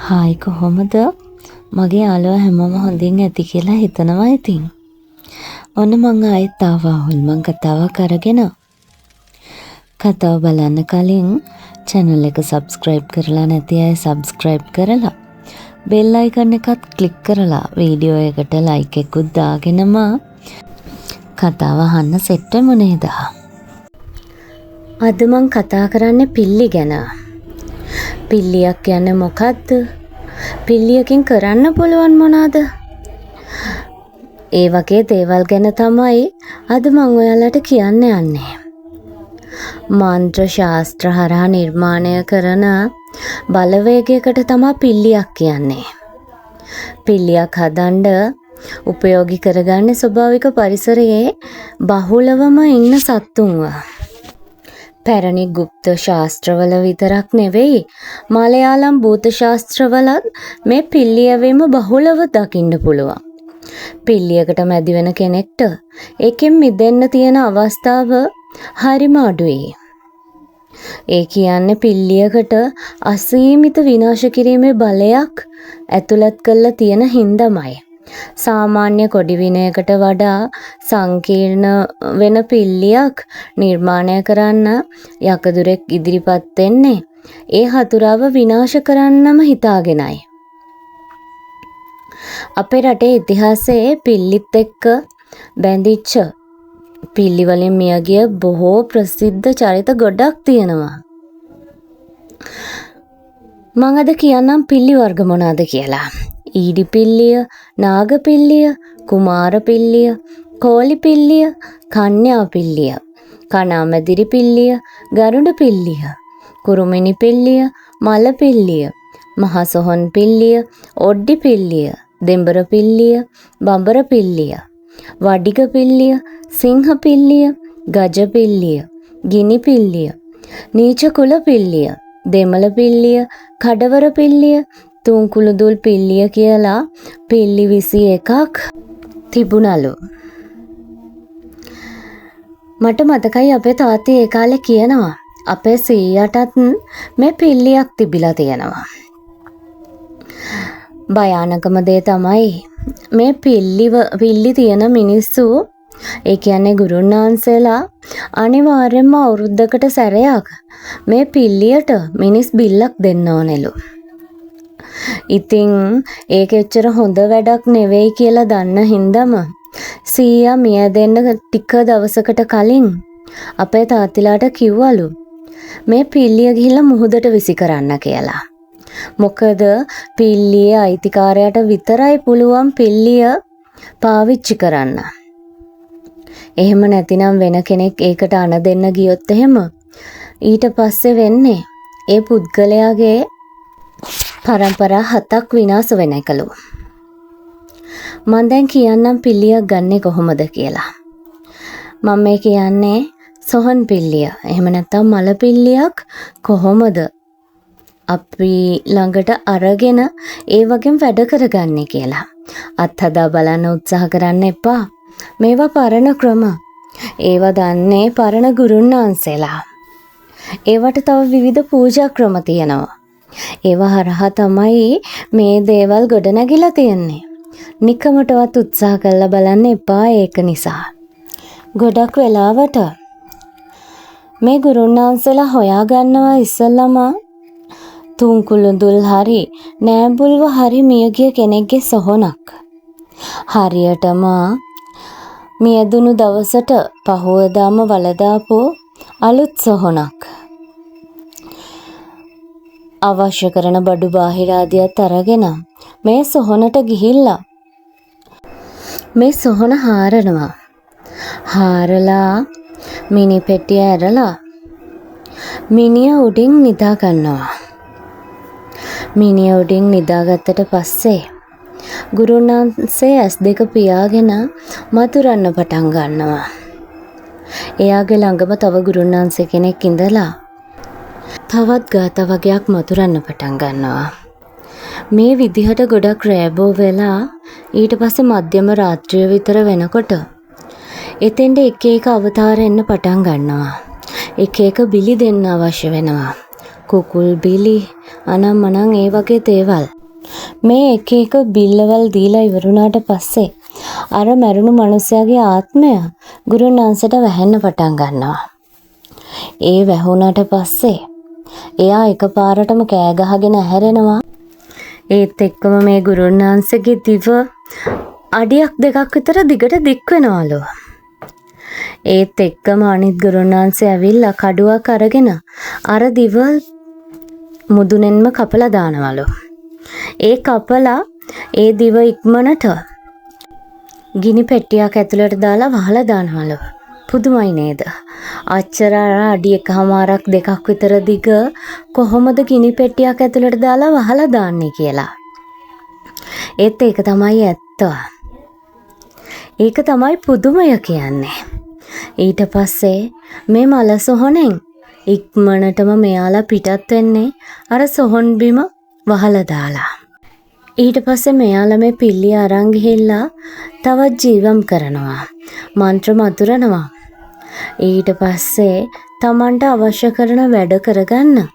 Hi කොහොමද? මගේ යාළුවා හැමෝම හොඳින් ඇති කියලා හිතනවා ඉතින්. ඔන්න මං ආයෙත් ආවා හොල්මන් කතාවක් අරගෙන. කතාව බලන්න කලින් channel එක subscribe කරලා නැති අය subscribe කරලා bell icon එකත් click කරලා වීඩියෝ එකට like එකකුත් දාගෙනම කතාව අහන්න set වෙමු නේද? අද මං කතා කරන්නේ පිල්ලි ගැන. පිල්ලියක් කියන්නේ මොකද්ද? පිල්ලියකින් කරන්න පුළුවන් මොනවාද? ඒ වගේ දේවල් ගැන තමයි අද මම ඔයාලට කියන්න යන්නේ. මන්ත්‍ර ශාස්ත්‍ර හරහා නිර්මාණය කරන බලවේගයකට තමයි පිල්ලියක් කියන්නේ. පිල්ලියක් හදන්න උපයෝගී කරගන්නේ ස්වභාවික පරිසරයේ බහුලවම ඉන්න සත්තුන්ව. පැරණි ගුප්ත ශාස්ත්‍රවල විතරක් නෙවෙයි මලයාලම් භූත ශාස්ත්‍රවලත් මේ පිල්ලියවීම බහුලව දකින්න පුළුවන්. පිල්ලියකට මැදි වෙන කෙනෙක්ට ඒකෙන් මිදෙන්න තියෙන අවස්ථාව හරිම අඩුයි. ඒ කියන්නේ පිල්ලියකට අසීමිත විනාශ කිරීමේ බලයක් ඇතුළත් කරලා තියෙන හින්දාමයි. සාමාන්‍ය කොඩි විනයකට වඩා සංකීර්ණ වෙන පිල්ලියක් නිර්මාණය කරන්න යකදුරෙක් ඉදිරිපත් වෙන්නේ ඒ හතුරාව විනාශ කරන්නම හිතාගෙනයි. අපේ රටේ ඉතිහාසයේ පිල්ලිත් එක්ක බැඳිච්ච පිල්ලි වලින් මියගිය බොහෝ ප්‍රසිද්ධ චරිත ගොඩක් තියෙනවා. මම අද කියන්නම් පිල්ලි වර්ග මොනවාද කියලා. ඊඩි පිල්ලිය, නාග පිල්ලිය, කුමාර පිල්ලිය, කෝලි පිල්ලිය, කන්‍යා පිල්ලිය, කණාමැදිරි පිල්ලිය, ගරුඩ පිල්ලිය, කුරුමිනි පිල්ලිය, මල පිල්ලිය, මහා සොහොන් පිල්ලිය, ඔඩ්ඩි පිල්ලිය, දෙඹර පිල්ලිය, බඹර පිල්ලිය, වඩිග පිල්ලිය, සිංහ පිල්ලිය, ගජ පිල්ලිය, ගිනි පිල්ලිය, නීච කුල පිල්ලිය, දෙමළ පිල්ලිය, කඩවර පිල්ලිය, තුන්කුළුදුල් පිල්ලිය කියලා පිල්ලි 21ක් තිබුණලු. මට මතකයි අපේ තාත්තේ ඒ කාලේ කියනවා අපේ සීයාටත් මේ පිල්ලියක් තිබිලා තියෙනවා. භයානකම දේ තමයි මේ පිල්ලි තියෙන මිනිස්සු ඒ කියන්නේ ගුරුන් වහන්සේලා අනිවාර්යයෙන්ම අවුරුද්දකට සැරයක් මේ පිල්ලියට මිනිස් බිල්ලක් දෙන්න ඕනෙලු. ඉතින් ඒක එච්චර හොඳ වැඩක් නෙවෙයි කියලා දන්න හින්දාම සීයා මිය දෙන්න ටික දවසකට කලින් අපේ තාත්තිලාට කිව්වලු මේ පිල්ලිය ගිහිල්ලා මුහුදට විසි කරන්න කියලා. මොකද පිල්ලියේ අයිතිකාරයාට විතරයි පුළුවන් පිල්ලිය පාවිච්චි කරන්න. එහෙම නැතිනම් වෙන කෙනෙක් ඒකට අණ දෙන්න ගියොත් එහෙම ඊට පස්සේ වෙන්නේ ඒ පුද්ගලයාගේ පරම්පරා 7ක් විනාශ වෙන එකලු. මම දැන් කියන්නම් පිල්ලියක් ගන්නෙ කොහොමද කියලා. මම මේ කියන්නේ සොහන් පිල්ලිය. එහෙම නැත්නම් මල පිල්ලියක් කොහොමද අපි ළඟට අරගෙන ඒ වගේම වැඩ කරගන්නේ කියලා. අත්හදා බලන්න උත්සාහ කරන්න එපා. මේවා පරණ ක්‍රම. ඒවා දන්නේ පරණ ගුරුන් වහන්සේලා. ඒවට තව විවිධ පූජා ක්‍රම තියෙනවා. ඒවා හරහා තමයි මේ දේවල් ගොඩනැගිලා තියෙන්නේ. නිකමටවත් උත්සාහ කරලා බලන්න එපා ඒක නිසා. ගොඩක් වෙලාවට මේ ගුරුන් වහන්සේලා හොයාගන්නවා ඉස්සෙල්ලාම තුන්කුළුඳුල් හරි නෑඹුල්ව හරි මියගිය කෙනෙක්ගේ සොහොනක්. හරියටම මියදුණු දවසට පහුවදාම වලදාපු අලුත් සොහොනක්. අවශ්‍ය කරන බඩු බාහිර ආදියත් අරගෙන මේ සොහොනට ගිහිල්ලා මේ සොහොන හාරනවා. හාරලා මිනි පෙට්ටිය ඇරලා මිනිය උඩින් නිදා ගන්නවා. මිනිය උඩින් නිදාගත්තට පස්සේ ගුරුන් වහන්සේ S2 පියාගෙන මතුරන්න පටන් ගන්නවා. එයාගේ ළඟම තව ගුරුන් වහන්සේ කෙනෙක් ඉඳලා තවත් ගාථා වගේක් මතුරන්න පටන් ගන්නවා. මේ විදිහට ගොඩක් රෑබෝ වෙලා ඊට පස්සේ මධ්‍යම රාත්‍රිය විතර වෙනකොට එතෙන්ට එක එක අවතාර එන්න පටන් ගන්නවා. එක එක බිලි දෙන්න අවශ්‍ය වෙනවා. කුකුල් බිලි අනම් මනම් ඒ වගේ දේවල්. මේ එක එක බිල්ලවල් දීලා ඉවරුණාට පස්සේ අර මැරුණු මිනිසයාගේ ආත්මය ගුරුන් වහන්සේට වැහෙන්න පටන් ගන්නවා. ඒ වැහුණාට පස්සේ එයා එකපාරටම කෑ ගහගෙන ඇහැරෙනවා. ඒත් එක්කම මේ ගුරුන් වහන්සේගේ දිව අඩියක් දෙකක් විතර දිගට දික් වෙනවලු. ඒත් එක්කම අනිත් ගුරුන් වහන්සේ ඇවිල්ලා කඩුවක් අරගෙන අර දිව මුදුනෙන්ම කපලා දානවලු. ඒ කපලා ඒ දිව ඉක්මනට ගිනි පෙට්ටියක් ඇතුළට දාලා වහලා දානවලු. පුදුමයි නේද? අච්චර අඩි එකමාරක් දෙකක් විතර දිග කොහොමද ගිනි පෙට්ටියක් ඇතුළට දාලා වහලා දාන්නේ කියලා. ඒත් ඒක තමයි ඇත්ත. ඒක තමයි පුදුමය කියන්නේ. ඊට පස්සේ මේ මල සොහොනෙන් ඉක්මනටම මෙයාලා පිටත් වෙන්නේ අර සොහොන් බිම වහලා දාලා. ඊට පස්සේ මෙයාලා මේ පිල්ලිය අරන් ගිහිල්ලා තවත් ජීවම් කරනවා. මන්ත්‍ර මතුරනවා. ඊට පස්සේ Tamanට අවශ්‍ය කරන වැඩ කරගන්න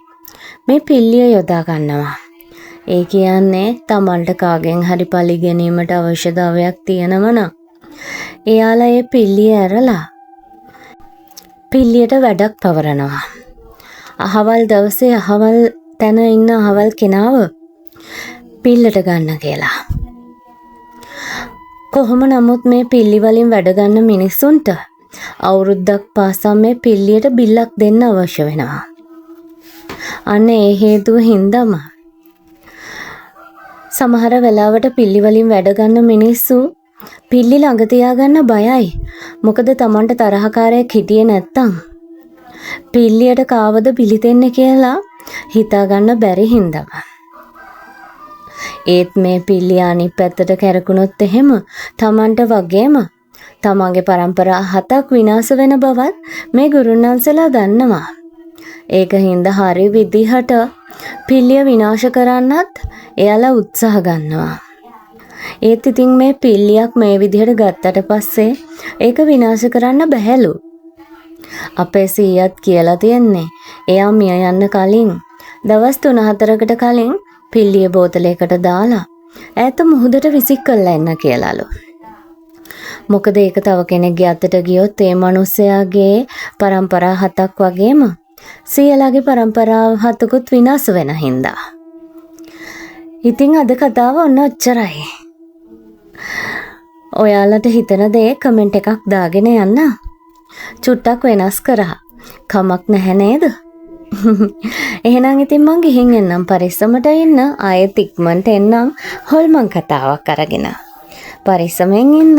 මේ පිල්ලිය යොදා ගන්නවා. ඒ කියන්නේ Tamanට කාගෙන් හරි පලි ගැනීමට අවශ්‍යතාවයක් තියෙනවා නම් එයාලා ඒ පිල්ලිය ඇරලා පිල්ලියට වැඩක් පවරනවා. අහවල් දවසේ අහවල් තැන ඉන්න අහවල් කෙනාව පිල්ලට ගන්න කියලා. කොහොම නමුත් මේ පිල්ලි වලින් වැඩ ගන්න මිනිස්සුන්ට අවුරුද්දක් පාසා මේ පිල්ලියට බිල්ලක් දෙන්න අවශ්‍ය වෙනවා. අන්න ඒ හේතුව හින්දාම සමහර වෙලාවට පිල්ලි වලින් වැඩ ගන්න මිනිස්සු පිල්ලි ළඟ තියාගන්න බයයි. මොකද Tamanට තරහකාරයෙක් හිටියේ නැත්තම් පිල්ලියට කාවද බිලි දෙන්නේ කියලා හිතා ගන්න බැරි හින්දාම. ඒත් මේ පිල්ලිය අනිත් පැත්තට කැරකුණොත් එහෙම Tamanට වගේම තමන්ගේ પરම්පරා 7ක් විනාශ වෙන බවත් මේ ගුරුන් වහන්සේලා දන්නවා. ඒක හින්දා හරි විදිහට පිල්ලිය විනාශ කරන්නත් එයාලා උත්සාහ ගන්නවා. ඒත් ඉතින් මේ පිල්ලියක් මේ විදිහට ගත්තට පස්සේ ඒක විනාශ කරන්න බැහැලු. අපේ සීයාත් කියලා තියන්නේ එයා මිය යන්න කලින් දවස් 3-4කට කලින් පිල්ලිය බෝතලයකට දාලා ඈත මුහුදට විසික් කරලා එන්න කියලාලු. මොකද ඒක තව කෙනෙක්ගේ අතට ගියොත් ඒ මිනිස්සයාගේ પરම්පරා 7ක් වගේම සියලාගේ પરම්පරා 7කුත් විනාශ වෙන හින්දා. ඉතින් අද කතාව ඔන්න ඔච්චරයි. ඔයාලට හිතන දේ කමෙන්ට් එකක් දාගෙන යන්න. චුට්ටක් වෙනස් කරා. කමක් නැහැ නේද? එහෙනම් ඉතින් මං ගිහින් එන්නම් පරිස්සමට ඉන්න. ආයෙත් ඉක්මනට එන්නම් හොල්මන් කතාවක් අරගෙන. පරිස්සමෙන් ඉන්න.